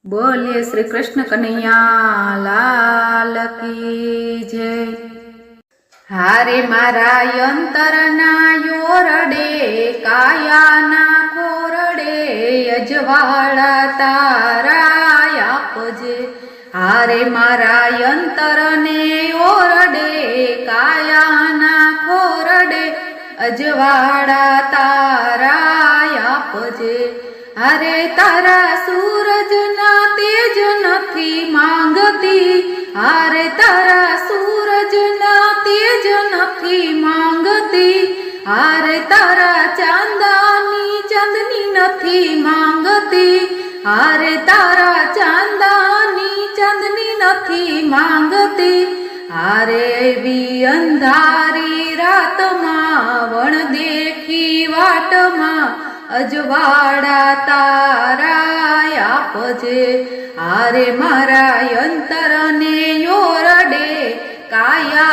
बोलिए श्री कृष्ण कन्हैया लाल की जय। हारे मारा यंतरना योरडे कायाना कोरडे अजवाड़ा तारा आपजे। हारे मारा यंतरने योरडे कायाना कोरडे अजवाड़ा तारा आपजे। अरे तारा सूरज ना तेज नथी मांगती। अरे तारा सूरज ना तेज नथी मांगती। अरे तारा चांदानी चांदनी नथी मांगती। अरे तारा चांदानी चांदनी नथी मांगती। अरे भी अंधारी रात मां वण देखी वाट मां अजवाड़ा तारा आपजे। आरे मारा यंतर ने योरडे काया